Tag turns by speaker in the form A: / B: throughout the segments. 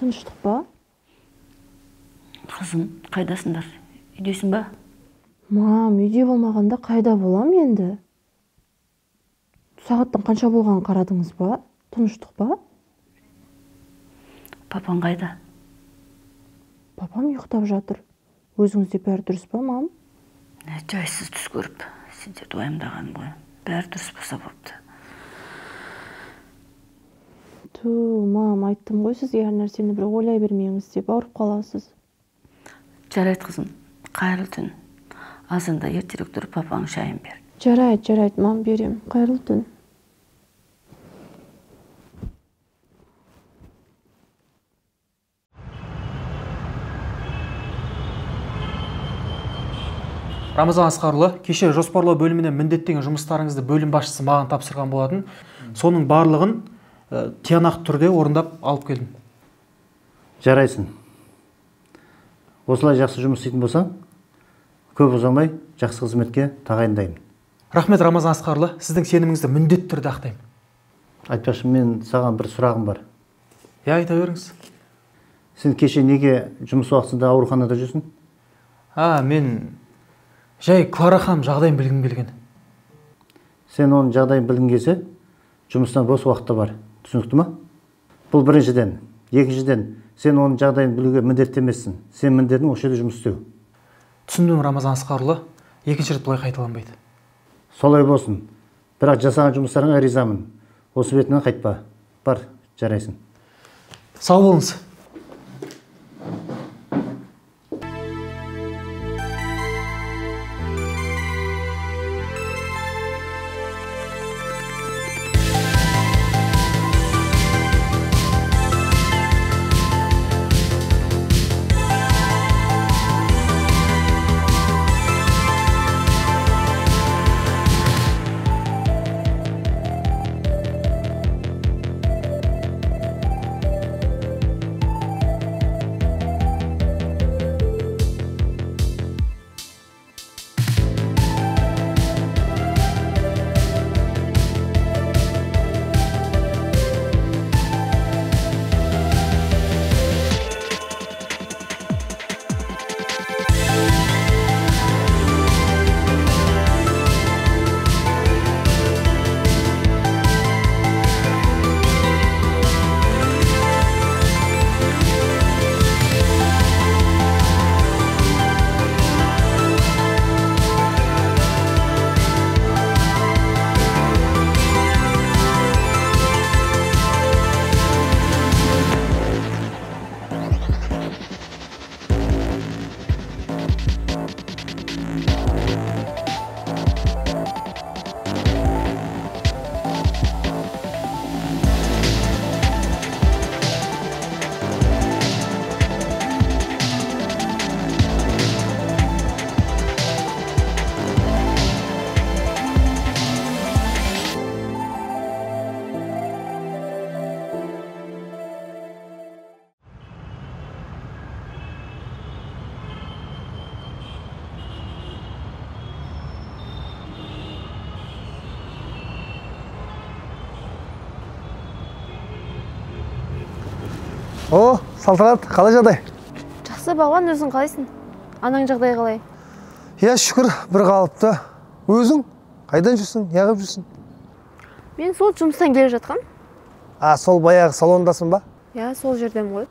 A: тыныштық па?
B: Қызым, қайдасыңдар? Үйдесің ба?
A: Мам, үйде болмағанда қайда болам енді? Сағаттың қанша болғанын қарадыңыз ба? Тыныштық па?
B: Папаң қайда?
A: Папам ұйықтап жатыр. Өзіңізде бәрі дұрыс па, мам?
B: Жайсыз түс көріп, сендерді уайымдағаным ғой. Бәрі дұрыс болса болыпты.
A: Мам, айттым ғой сізге әр нәрсені бір ойлай бермеңіз деп, ауырып қаласыз.
B: Жарайды қызым, қайырлы түн. Азында ертерек тұрып папаң шайын бер.
A: Жарайды, мам, берем. Қайырлы түн.
C: Рамазан Асқарұлы, кеше жоспарлау бөлімінен міндеттеген жұмыстарыңызды бөлім басшысы маған тапсырған болатын. Соның барлығын тиянақты түрде орындап алып келдім.
D: Жарайсың. Осылай жақсы жұмыс істейтін болсаң, көп ұзамай жақсы қызметке тағайындаймын.
C: Рахмет, Рамазан Асқарұлы, сіздің сеніміңізді міндетті түрде ақтаймын.
D: Айтпақшы, мен саған бір сұрағым бар.
C: Айта беріңіз.
D: Сен кеше неге жұмыс уақытында ауруханада жүрсің?
C: Мен жай Клара ханым жағдайын білгім келген.
D: Сен оның жағдайын білгің келсе, жұмыстан бос уақытта бар. Түсінікті ма? Бұл біріншіден. Екіншіден, сен оның жағдайын білуге міндетті емессің. Сен міндетің осы жерде жұмыс істеу.
C: Түсіндім, Рамазан Асқарұлы. Екінші рет бұлай қайталанбайды.
D: Солай болсын. Бірақ жасаған жұмыстарыңа ризамын. Осы бетінен қайтпа. Бар, жарайсың.
C: Сау болыңыз.
E: О, Салтанат, қалай жағдай?
A: Жақсы, Бағлан, өзің қалайсың? Анаң жағдай қалай?
E: Я, шүкір, бір қалыпты. Өзің қайдан жүрсің, неғып жүрсің?
A: Мен сол жұмыстан келе жатқам.
E: Сол баяғы салондасың ба?
A: Я, сол жерден ғой.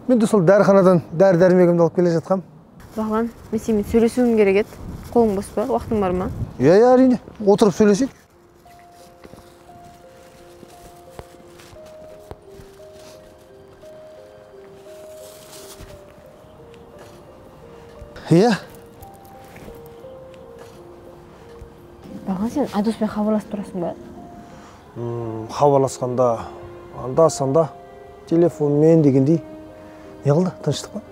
E: Мен де сол дәріханадан дәрі-дәрмегімді алып келе жатқам.
A: Бағлан, мен сенімен сөйлесуім керек еді. Қолың бос па? Уақытың бар ма?
E: Я, әрине. Отырып сөйлесейік. Иә.
A: Бағлан, сен Айдоспен хабарласып тұрасың ба?
E: Хабарласқанда, анда-санда телефонмен дегендей. Не қылды? Тыныштық па?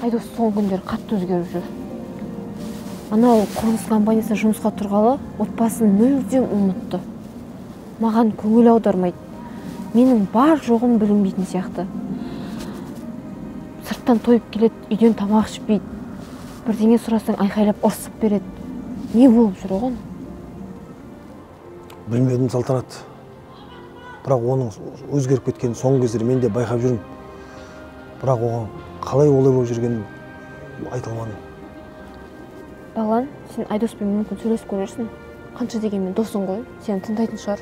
A: Айдос соңғы күндері қатты өзгеріп жүр. Анау құрылыс компаниясына жұмысқа тұрғалы отбасын мүлдем ұмытты. Маған көңіл аудармайды. Менің бар жоғым білінбейтін сияқты. Сырттан тойып келеді, үйден тамақ ішпейді. Бірдеңе сұрасаң айқайлап ұрсып береді. Не болып жүр оған?
E: Білмедім, Салтанат. Бірақ оның өзгеріп кеткенін соңғы кездері мен де байқап жүрмін. бірақ оған қалай олай болып жүргенін айта алмадым.
A: Бағлан, сен Айдоспен мүмкін сөйлесіп көрерсің. Қанша дегенмен досың ғой, сені тыңдайтын шығар.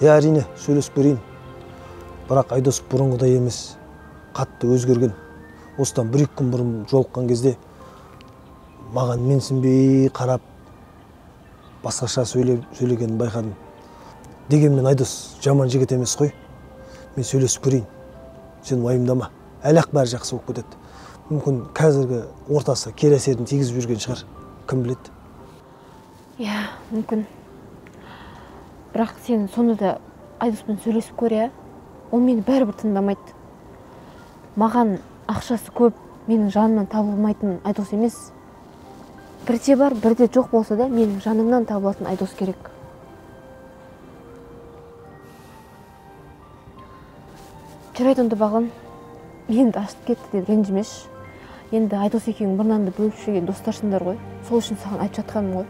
E: Әрине, сөйлесіп көрейін. Бірақ Айдос бұрынғыдай емес, қатты өзгерген. Осыдан 1-2 күн бұрын жолыққан кезде маған менсінбей қарап, басқаша сөйлегенін байқадым. Дегенмен Айдос жаман жігіт емес қой. Мен сөйлесіп көрейін. Сен уайымдама. Әлі-ақ бәрі жақсы болып кетеді. Мүмкін қазіргі ортасы кері әсерін тигізіп жүрген шығар. Кім біледі?
A: Иә, мүмкін. Бірақ сен сонда да Айдоспен сөйлесіп көре, ол мені бәрібір тыңдамайды. Маған ақшасы көп, менің жанымнан табылмайтын Айдос емес. Бірде бар, бірде жоқ болса да, менің жанымнан табылатын Айдос керек. Жарайды онда Бағлан, енді ашып кетті деп ренжімеші. Енді Айдос екеуің бір нанды бөліп жеген достарсыңдар ғой. Сол үшін саған айтып жатқаным ғой.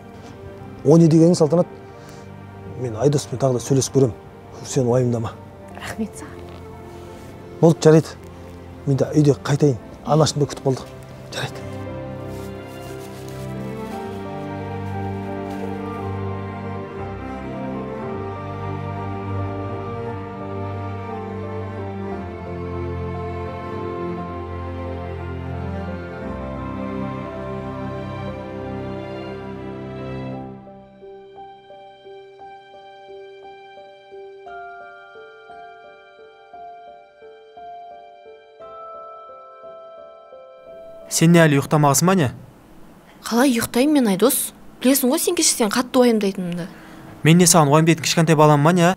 E: О не дегенің Салтанат? Мен Айдоспен тағы да сөйлесіп көрем. Сен уайымдама.
A: Рахмет саған.
E: Болды, жарайды. Мен де үйде қайтайын. Анашымды күтіп қалды. Жарайды.
C: Сен не әлі ұйықтамағысың ба не?
A: Қалай ұйықтаймын мен Айдос? Білесің ғой сен кешіктен қатты уайымдайтынымды.
C: Мен не саған уайымдайтын кішкентай балам ба не?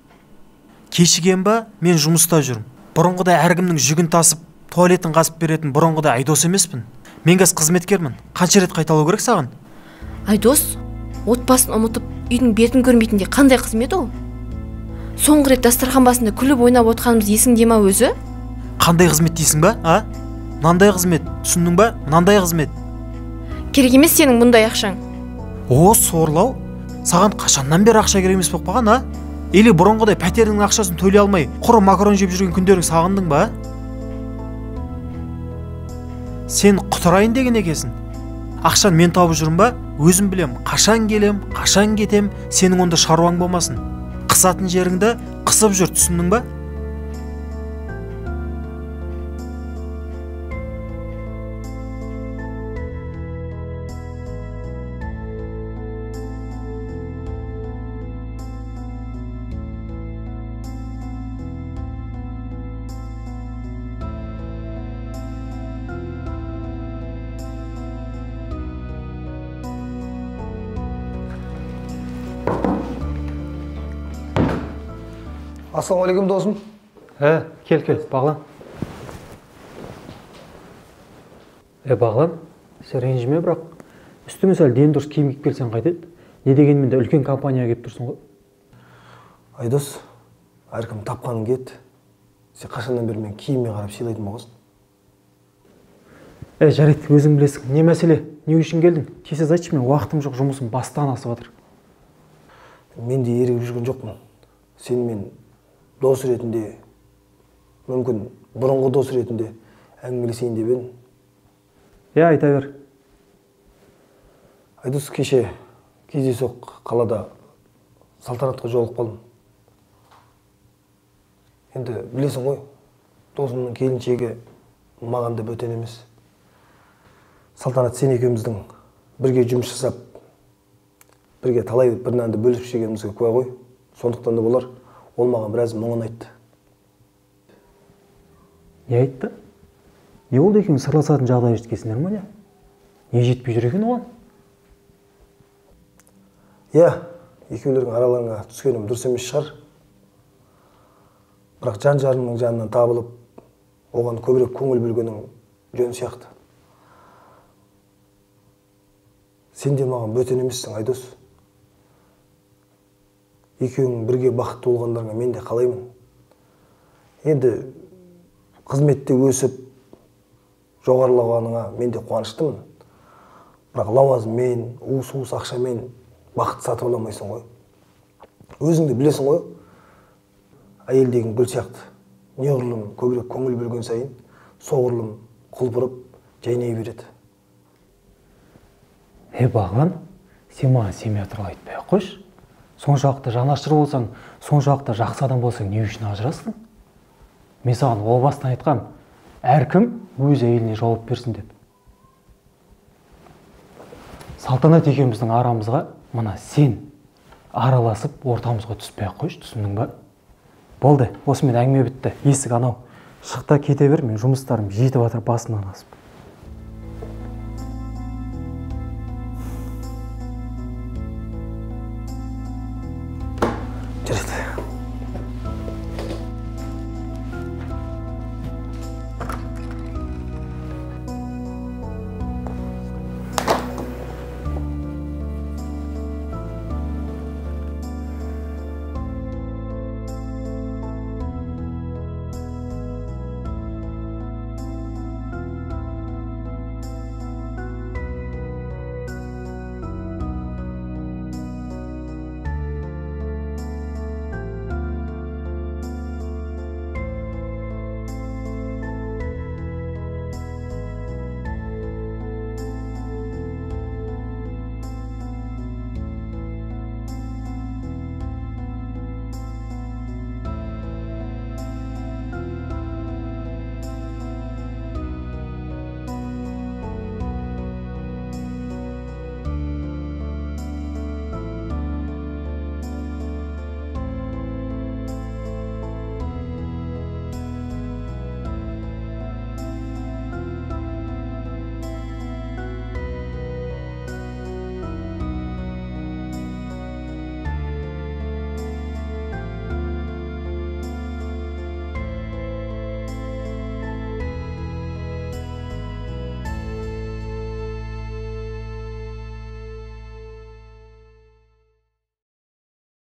C: Кешіген ба, мен жұмыста жүрмін. Бұрынғыдай әркімнің жүгін тасып, туалетін қасып беретін бұрынғыдай Айдос емеспін. Мен қазір қызметкермін. Қанша рет қайталау керек саған?
A: Айдос, отбасын ұмытып, үйдің бетін көрмейтіндей қандай қызмет ол? Соңғы рет дастархан басында күліп ойнап отқанымыз есіңде ме өзі?
C: Қандай қызмет дейсің ба, а? Мынандай қызмет, түсіндің ба? Мынандай қызмет.
A: Керек емес сенің мұндай ақшаң.
C: О, сорлау. Саған қашаннан бері ақша керек емес болып қалған, а? Или бұрынғыдай пәтерінің ақшасын төлей алмай, құр макарон жеп жүрген күндерің сағындың ба? Сен құтырайын деген екенсің. Ақшаны мен тауып жүрмін ба? Өзім білем, қашан келем, қашан кетем, сенің онда шаруаң болмасын. Қысатын жеріңді қысып жүр, түсіндің ба?
E: Ассалаумағалейкум досым.
C: Кел, Бағлан. Бағлан, сен ренжіме, бірақ үстіңе сәл дені дұрыс киім киіп келсең қайтеді? Не дегенмен де үлкен компанияға келіп тұрсың ғой.
E: Айдос, әркім тапқанын кет. Сен қашаннан бері мен киімме қарап сыйлайтын болғансың.
C: Жарайды, өзің білесің. Не мәселе? Не үшін келдің? Тез айтшы, мен уақытым жоқ, жұмысым бастан асып жатыр.
E: Мен де ерігіп жүрген жоқпын. Сен мен дос ретінде, мүмкін бұрынғы дос ретінде әңгімелесейін деп едім.
C: Айта бер.
E: Айдос, кеше кездейсоқ қалада Салтанатқа жолығып қалдым. Енді білесің ғой, досымның келіншегі маған да бөтен емес. Салтанат, сен екеуміздің бірге жұмыс жасап, бірге талай бір нанды бөлісіп жегенімізге куә ғой. Сондықтан да болар, ол маған біраз мұңын айтты.
C: Не айтты? Не болды екеуің сырласатын жағдай жеткесіңдер ме не? Не жетпей жүр екен оған?
E: Екеулердің араларыңа түскенім дұрыс емес шығар. Бірақ жан-жарының жанынан табылып, оған көбірек көңіл бөлгенің жөн сияқты. Сен де маған бөтен емессің, Айдос. Екеуің бірге бақытты болғандарыңа мен де қалаймын. Енді қызметте өсіп, жоғарылағаныңа мен де қуаныштымын. Бірақ лауазыммен, уыс-уыс ақшамен бақыт сатып аламайсың ғой. Өзіңді білесің ғой, әйел деген гүл сияқты. Неғұрлым көбірек көңіл бөлген сайын, соғұрлым құлпырып жайнай береді.
F: Бағлан, сен маған семья туралы айтпай ақ қойшы. Соншалықты жанашыр болсаң, соншалықты жақсы адам болсаң, не үшін ажырастың? Мен саған о бастан айтқам, әркім өз әйеліне жауап берсін деп. Салтанат екеуміздің арамызға мына сен араласып ортамызға түспей ақ қойшы, түсіндің ба? Болды, осымен әңгіме бітті. Есік анау. Шықта кете бер, мен жұмыстарым жетіп жатыр басымнан асып.
E: Жарайды.